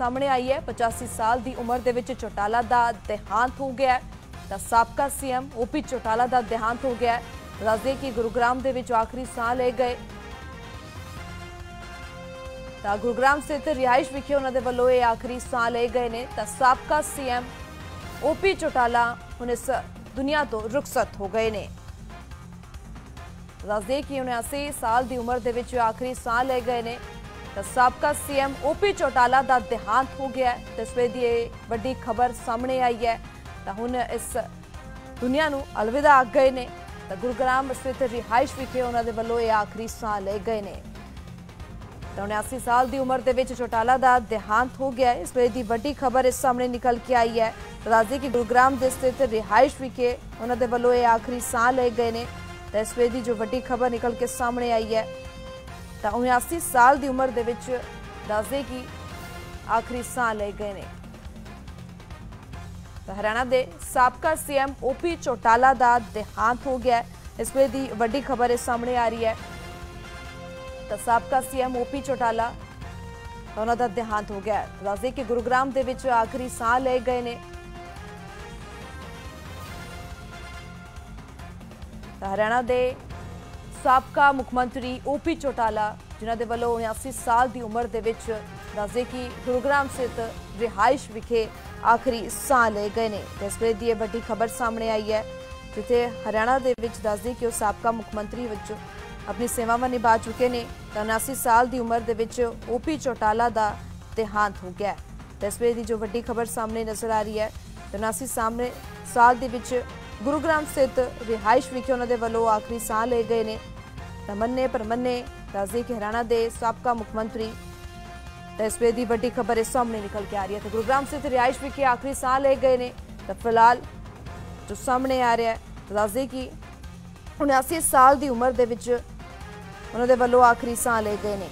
ਸਾਹਮਣੇ ਆਈ ਹੈ। 85 ਸਾਲ ਦੀ ਉਮਰ ਦੇ ਵਿੱਚ ਚੌਟਾਲਾ ਦਾ ਦੇਹਾਂਤ ਹੋ ਗਿਆ ਤਾਂ ਸਾਬਕਾ ਸੀਐਮ ਓਪੀ ਚੌਟਾਲਾ ਦਾ ਦੇਹਾਂਤ ਹੋ ਗਿਆ। ਦੱਸਦੇ ਕਿ ਗੁਰੂਗ੍ਰਾਮ ਦੇ ਵਿੱਚ ਆਖਰੀ ਸਾਹ ਲੈ ਗਏ ਤਾਂ ਗੁਰੂਗ੍ਰਾਮ ਸਥਿਤ ਰਿਹਾਇਸ਼ ਵਿਖੇ ਉਹਨਾਂ ਦੇ ਵੱਲੋਂ ਇਹ ਆਖਰੀ ਸਾਹ ਲੈ ਗਏ ਨੇ ਤਾਂ ਸਾਬਕਾ ਸੀਐਮ ਓਪੀ ਚੌਟਾਲਾ ਹੁਣ ਇਸ ਦੁਨੀਆ ਤੋਂ ਰੁਖਸਤ ਹੋ ਗਏ ਨੇ। ਦੱਸਦੇ ਕਿ 79 ਸਾਲ ਦੀ ਉਮਰ ਦੇ ਵਿੱਚ ਆਖਰੀ ਸਾਹ ਲੈ ਗਏ ਨੇ ਤਾਂ ਸਾਬਕਾ ਸੀਐਮ ਓਪੀ ਚੌਟਾਲਾ ਦਾ ਦੇਹਾਂਤ ਹੋ ਗਿਆ ਤੇ ਇਸ ਵੇਲੇ ਦੀ ਵੱਡੀ ਖਬਰ ਸਾਹਮਣੇ ਆਈ ਹੈ ਤਾਂ ਹੁਣ ਇਸ ਦੁਨੀਆ ਨੂੰ ਅਲਵਿਦਾ ਆਖ ਗਏ ਨੇ ਤਾਂ ਗੁਰੂਗ੍ਰਾਮ ਸਥਿਤ ਰਿਹਾਇਸ਼ ਵਿਖੇ ਉਹਨਾਂ ਦੇ ਵੱਲੋਂ ਇਹ ਆਖਰੀ ਸਾਹ ਲੈ ਗਏ ਨੇ। ਤਾਂ 79 ਸਾਲ ਦੀ ਉਮਰ ਦੇ ਵਿੱਚ ਚੌਟਾਲਾ ਦਾ ਦੇਹਾਂਤ ਹੋ ਗਿਆ। ਇਸ ਵੇਲੇ ਦੀ ਵੱਡੀ ਖਬਰ ਇਸ ਸਾਹਮਣੇ ਨਿਕਲ ਕੇ ਆਈ ਹੈ। ਦੱਸਦੇ ਕਿ ਗੁਰੂਗ੍ਰਾਮ ਦੇ ਸਥਿਤ ਰਿਹਾਇਸ਼ ਵਿਖੇ ਉਹਨਾਂ ਦੇ ਵੱਲੋਂ ਇਹ ਆਖਰੀ ਸਾਹ ਲੈ ਗਏ ਨੇ ਤਾਂ ਇਸ ਵੇਲੇ ਦੀ ਜੋ ਵੱਡੀ ਖਬਰ ਨਿਕਲ ਕੇ ਸਾਹਮਣੇ ਆਈ ਹੈ ਤਾਂ 79 ਸਾਲ ਦੀ ਉਮਰ ਦੇ ਵਿੱਚ ਦੱਸਦੇ ਕਿ ਆਖਰੀ ਸਾਹ ਲੈ ਗਏ ਨੇ। ਤਾਂ ਹਰਿਆਣਾ ਦੇ ਸਾਬਕਾ ਸੀਐਮ ਓਪੀ ਚੌਟਾਲਾ ਦਾ ਦੇਹਾਂਤ ਹੋ ਗਿਆ। ਇਸ ਵੇਲੇ ਦੀ ਵੱਡੀ ਖਬਰ ਇਸ ਸਾਹਮਣੇ ਆ ਰਹੀ ਹੈ ਤਾਂ ਸਾਬਕਾ ਸੀਐਮ ਓਪੀ ਚੌਟਾਲਾ ਉਹਨਾਂ ਦਾ ਦੇਹਾਂਤ ਹੋ ਗਿਆ। ਦੱਸਦੇ ਕਿ ਗੁਰੂਗ੍ਰਾਮ ਦੇ ਵਿੱਚ ਆਖਰੀ ਸਾਹ ਲੈ ਗਏ ਨੇ ਤਾਂ ਹਰਿਆਣਾ ਦੇ ਸਾਬਕਾ ਮੁੱਖ ਮੰਤਰੀ ਓਪੀ ਚੌਟਾਲਾ ਜਿਨ੍ਹਾਂ ਦੇ ਵੱਲੋਂ 79 ਸਾਲ ਦੀ ਉਮਰ ਦੇ ਵਿੱਚ ਦੱਸਦੇ ਕਿ ਗੁਰੂਗ੍ਰਾਮ ਸਥਿਤ ਰਿਹਾਇਸ਼ ਵਿਖੇ ਆਖਰੀ ਸਾਹ ਲੈ ਗਏ ਨੇ ਤੇ ਇਸ ਵੇਲੇ ਦੀ ਇਹ ਵੱਡੀ ਖਬਰ ਸਾਹਮਣੇ ਆਈ ਹੈ ਜਿੱਥੇ ਹਰਿਆਣਾ ਦੇ ਵਿੱਚ ਦੱਸਦੇ ਕਿ ਉਹ ਸਾਬਕਾ ਮੁੱਖ ਮੰਤਰੀ ਵਿੱਚ ਆਪਣੀ ਸੇਵਾਵਾਂ ਨਿਭਾ ਚੁੱਕੇ ਨੇ ਤਾਂ 79 ਸਾਲ ਦੀ ਉਮਰ ਦੇ ਵਿੱਚ ਓਪੀ ਚੌਟਾਲਾ ਦਾ ਦੇਹਾਂਤ ਹੋ ਗਿਆ ਤੇ ਇਸ ਵੇਲੇ ਦੀ ਜੋ ਵੱਡੀ ਖਬਰ ਸਾਹਮਣੇ ਨਜ਼ਰ ਆ ਰਹੀ ਹੈ 79 ਸਾਲ ਦੇ ਵਿੱਚ ਗੁਰੂਗ੍ਰਾਮ ਸਥਿਤ ਰਿਹਾਇਸ਼ ਵਿਖੇ ਉਹਨਾਂ ਦੇ ਵੱਲੋਂ ਆਖਰੀ ਸਾਹ ਲੈ ਗਏ ਨੇ ਤਾਂ ਮੰਨੇ ਪਰਮੰਨੇ ਦੱਸਦੇ ਕਿ ਹਰਿਆਣਾ ਦੇ ਸਾਬਕਾ ਮੁੱਖ ਮੰਤਰੀ ਤਾਂ ਇਸ ਵੇਲੇ ਦੀ ਵੱਡੀ ਖਬਰ ਇਸ ਸਾਹਮਣੇ ਨਿਕਲ ਕੇ ਆ ਰਹੀ ਹੈ। ਤਾਂ ਗੁਰੂਗ੍ਰਾਮ ਸਥਿਤ ਰਿਹਾਇਸ਼ ਵਿਖੇ ਆਖਰੀ ਸਾਹ ਲੈ ਗਏ ਨੇ ਤਾਂ ਫਿਲਹਾਲ ਜੋ ਸਾਹਮਣੇ ਆ ਰਿਹਾ ਹੈ ਦੱਸਦੇ ਕਿ 79 ਸਾਲ ਦੀ ਉਮਰ ਦੇ ਵਿੱਚ ਉਹਨਾਂ ਦੇ ਵੱਲੋਂ ਆਖਰੀ ਸਾਹ ਲੈ ਗਏ ਨੇ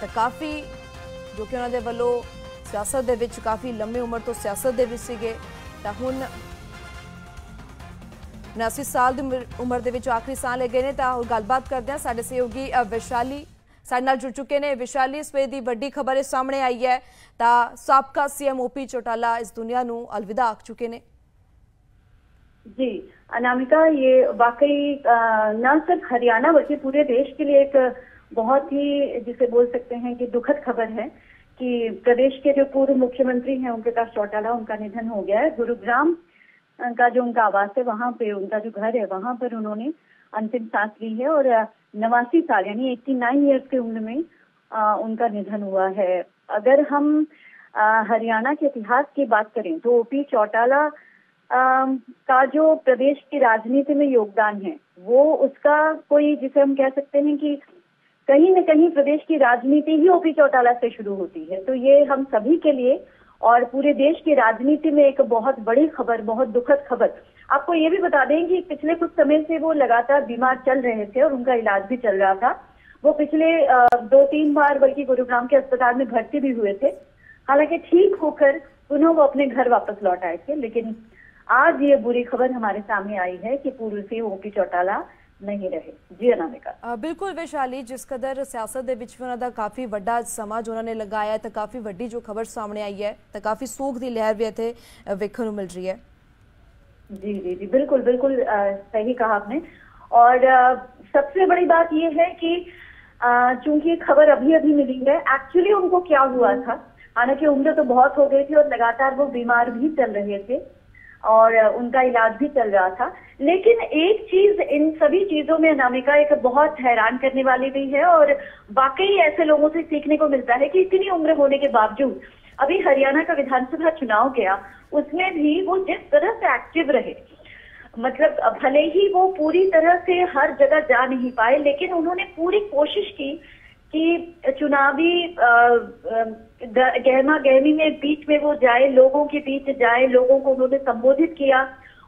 ਤਾਂ ਕਾਫੀ ਜੋ ਕਿ ਉਹਨਾਂ ਦੇ ਵੱਲੋਂ ਸਿਆਸਤ ਦੇ ਵਿੱਚ ਕਾਫੀ ਲੰਮੀ ਉਮਰ ਤੋਂ ਸਿਆਸਤ ਦੇ ਵਿੱਚ ਸੀਗੇ ਤਾਂ ਹੁਣ 79 ਸਾਲ ਦੀ ਉਮਰ ਦੇ ਵਿੱਚ ਆਖਰੀ ਸਾਹ ਲੈ ਗਏ ਨੇ ਤਾਂ ਹੁਣ ਗੱਲਬਾਤ ਕਰਦੇ ਹਾਂ ਸਾਡੇ ਸਹਿਯੋਗੀ ਵਿਸ਼ਾਲੀ ਸਾਡੇ ਨਾਲ ਜੁੜ ਚੁੱਕੇ ਨੇ। ਵਿਸ਼ਾਲੀ ਇਸ ਵੇਲੇ ਦੀ ਵੱਡੀ ਖਬਰ ਇਸ ਸਾਹਮਣੇ ਆਈ ਹੈ ਤਾਂ ਸਾਬਕਾ ਸੀਐਮ ਓਪੀ ਚੌਟਾਲਾ इस दुनिया ਨੂੰ अलविदा आख चुके ने। जी अनामिका, ये वाकई न सिर्फ हरियाणा बल्कि पूरे देश के लिए एक बहुत ही जिसे बोल सकते हैं कि दुखद खबर है कि प्रदेश के जो पूर्व मुख्यमंत्री हैं ओम प्रकाश चौटाला उनका निधन हो गया है। गुरुग्राम का जो उनका आवास है वहां पे उनका जो घर है वहां पर उन्होंने अंतिम सांस ली है और 89 साल यानी 89 ईयर्स की उम्र में उनका निधन हुआ है। अगर हम हरियाणा के इतिहास की बात करें तो ओपी चौटाला का जो प्रदेश की राजनीति में योगदान है वो उसका कोई जिसे हम कह सकते हैं कि कहीं न कहीं प्रदेश की राजनीति ही ओपी चौटाला से शुरू होती है। तो ये हम सभी के लिए और पूरे देश की राजनीति में एक बहुत बड़ी खबर, बहुत दुखद खबर। आपको ये भी बता दें कि पिछले कुछ समय से वो लगातार बीमार चल रहे थे और उनका इलाज भी चल रहा था। वो पिछले 2-3 बार बल्कि गुरुग्राम के अस्पताल में भर्ती भी हुए थे। हालांकि ठीक होकर पुनः वो अपने घर वापस लौट आए थे, लेकिन आज ये बुरी खबर हमारे सामने आई है कि पूर्व सीएम ओपी चौटाला नहीं रहे। जी अनामिका। बिल्कुल विशाली, जिस कदर सियासत ਦੇ ਵਿੱਚ ਵੀ ਉਹਨਾਂ ਦਾ ਕਾਫੀ ਵੱਡਾ ਸਮਾਂ ਜੋ ਉਹਨਾਂ ਨੇ ਲਗਾਇਆ ਤਾਂ ਕਾਫੀ ਵੱਡੀ ਜੋ ਖਬਰ ਸਾਹਮਣੇ ਆਈ ਹੈ ਤਾਂ ਕਾਫੀ ਸੋਗ ਦੀ ਲਹਿਰ ਵੀ ਇੱਥੇ ਵੇਖਣ ਨੂੰ ਮਿਲ ਰਹੀ ਹੈ। जी जी जी बिल्कुल बिल्कुल सही कहा आपने। और सबसे बड़ी बात ये है कि चूंकि खबर अभी अभी मिली है, एक्चुअली उनको क्या हुआ था। हालांकि उम्र तो बहुत हो गई थी और लगातार वो बीमार भी चल रहे थे और उनका इलाज भी चल रहा था, लेकिन एक चीज इन सभी चीजों में अनामिका एक बहुत हैरान करने वाली भी है और वाकई ऐसे लोगों से सीखने को मिलता है कि इतनी उम्र होने के बावजूद अभी हरियाणा का विधानसभा चुनाव गया उसमें भी वो जिस तरह से एक्टिव रहे, मतलब भले ही वो पूरी तरह से हर जगह जा नहीं पाए लेकिन उन्होंने पूरी कोशिश की कि चुनावी गहमा गहमी में बीच में वो जाए, लोगों के बीच जाए, लोगों को उन्होंने संबोधित किया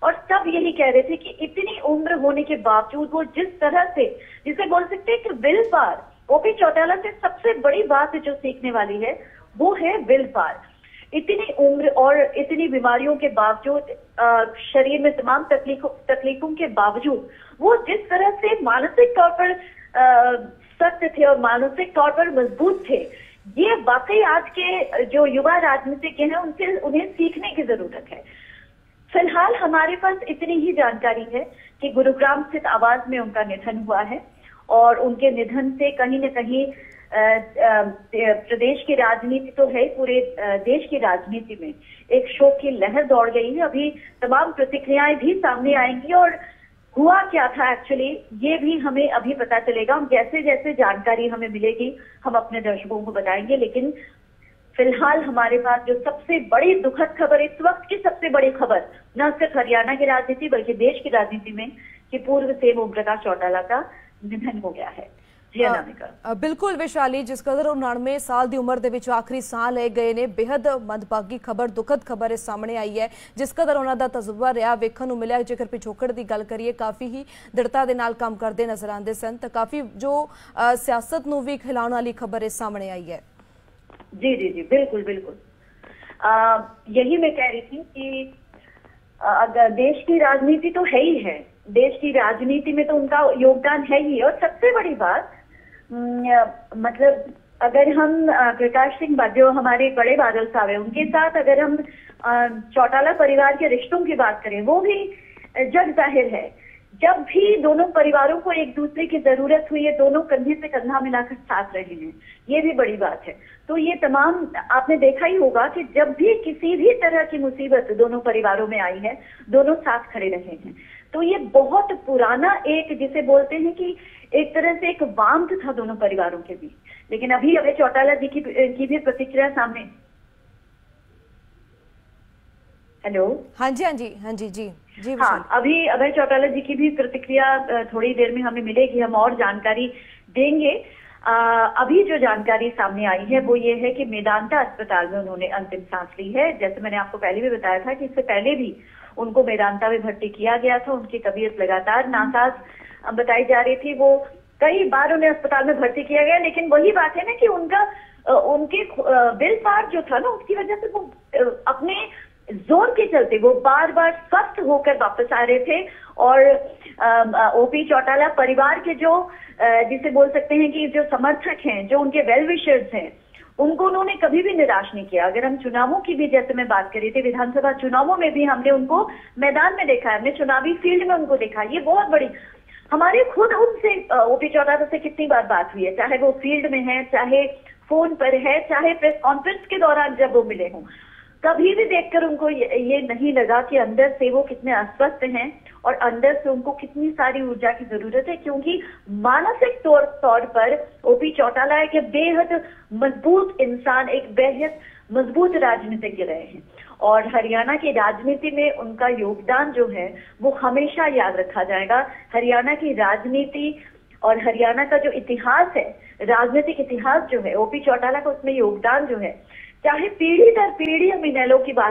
और सब यही कह रहे थे कि इतनी उम्र होने के बावजूद वो जिस तरह से जिसे बोल सकते हैं कि विल पावर, ओपी चौटाला से सबसे बड़ी बात जो सीखने वाली है वो है विल पावर। इतनी उम्र और इतनी बीमारियों के बावजूद, शरीर में तमाम तकलीफों के बावजूद वो जिस तरह से मानसिक तौर पर सख्त थे और मानसिक तौर पर मजबूत थे, ये वाकई आज के जो युवा राजनीतिज्ञ हैं उनसे उन्हें सीखने की जरूरत है। फिलहाल हमारे पास इतनी ही जानकारी है कि गुरुग्राम स्थित आवास में उनका निधन हुआ है और उनके निधन से कहीं न कहीं प्रदेश की राजनीति तो है, पूरे देश की राजनीति में एक शोक की लहर दौड़ गई है। अभी तमाम प्रतिक्रियाएं भी सामने आएंगी और हुआ क्या था एक्चुअली ये भी हमें अभी पता चलेगा। जैसे जैसे जानकारी हमें मिलेगी हम अपने दर्शकों को बताएंगे, लेकिन फिलहाल हमारे पास जो सबसे बड़ी दुखद खबर, इस वक्त की सबसे बड़ी खबर न सिर्फ हरियाणा की राजनीति बल्कि देश की राजनीति में, कि पूर्व सीएम ओम प्रकाश चौटाला का निधन हो गया है। बिल्कुल विशाली, जिस कदर 99 साल की उम्र के आखिरी साह ले गए ने, बेहद मंदभागी खबर, दुखद खबर इस सामने आई है। जिस कदर उन्होंने तजुर्बा रहा वेखण नूं मिलिया, जेकर पिछोकड़ की गल करिए काफ़ी ही दृढ़ता के नाल काम करते नजर आते सन, तो काफ़ी जो सियासत नूं भी खिलाउण वाली खबर इस सामने आई है। जी जी जी, बिल्कुल बिल्कुल, यही मैं कह रही थी कि अगर देश की राजनीति तो है ही है, देश की राजनीति में तो उनका योगदान है ही। और सबसे बड़ी बात मतलब अगर हम प्रकाश सिंह बाजवा, हमारे बड़े बादल साहब है, उनके साथ अगर हम चौटाला परिवार के रिश्तों की बात करें, वो भी जग जाहिर है। जब भी दोनों परिवारों को एक दूसरे की जरूरत हुई है, दोनों कंधे से कंधा मिलाकर साथ रहे हैं, ये भी बड़ी बात है। तो ये तमाम आपने देखा ही होगा कि जब भी किसी भी तरह की मुसीबत दोनों परिवारों में आई है, दोनों साथ खड़े रहे हैं। तो ये बहुत पुराना एक, जिसे बोलते हैं कि एक तरह से एक वांध था दोनों परिवारों के बीच। लेकिन अभी अभय चौटाला जी की भी प्रतिक्रिया सामने। हेलो, हाँ जी हाँ जी हाँ जी जी जी, हाँ, अभी अभय चौटाला जी की भी प्रतिक्रिया थोड़ी देर में हमें मिलेगी, हम और जानकारी देंगे। अभी जो जानकारी सामने आई है वो ये है कि मेदांता अस्पताल में उन्होंने अंतिम सांस ली है। जैसे मैंने आपको पहले भी बताया था कि इससे पहले भी उनको मेदांता में भर्ती किया गया था। उनकी तबीयत लगातार नासाज बताई जा रही थी, वो कई बार उन्हें अस्पताल में भर्ती किया गया, लेकिन वही बात है ना कि उनके बिल पार जो था ना, उसकी वजह से वो अपने जोर के चलते वो बार बार स्वस्थ होकर वापस आ रहे थे। और ओपी चौटाला परिवार के जो जिसे बोल सकते हैं कि जो समर्थक हैं, जो उनके वेल विशर्स हैं, उनको उन्होंने कभी भी निराश नहीं किया। अगर हम चुनावों की भी, जैसे मैं बात कर रही थी, विधानसभा चुनावों में भी हमने उनको मैदान में देखा है, हमने चुनावी फील्ड में उनको देखा। ये बहुत बड़ी, हमारे खुद उनसे ओपी चौटाला से कितनी बार बात हुई है, चाहे वो फील्ड में है, चाहे फोन पर है, चाहे प्रेस कॉन्फ्रेंस के दौरान जब वो मिले हों, कभी भी देखकर उनको ये नहीं लगा कि अंदर से वो कितने अस्वस्थ हैं और अंदर से उनको कितनी सारी ऊर्जा की जरूरत है। क्योंकि मानसिक तौर पर ओपी चौटाला एक बेहद मजबूत इंसान, एक बेहद मजबूत राजनीतिज्ञ रहे हैं और हरियाणा की राजनीति में उनका योगदान जो है वो हमेशा याद रखा जाएगा। हरियाणा की राजनीति और हरियाणा का जो इतिहास है, राजनीतिक इतिहास जो है, ओपी चौटाला का उसमें योगदान जो है, चाहे पीढ़ी दर पीढ़ी हम इनेलो की बात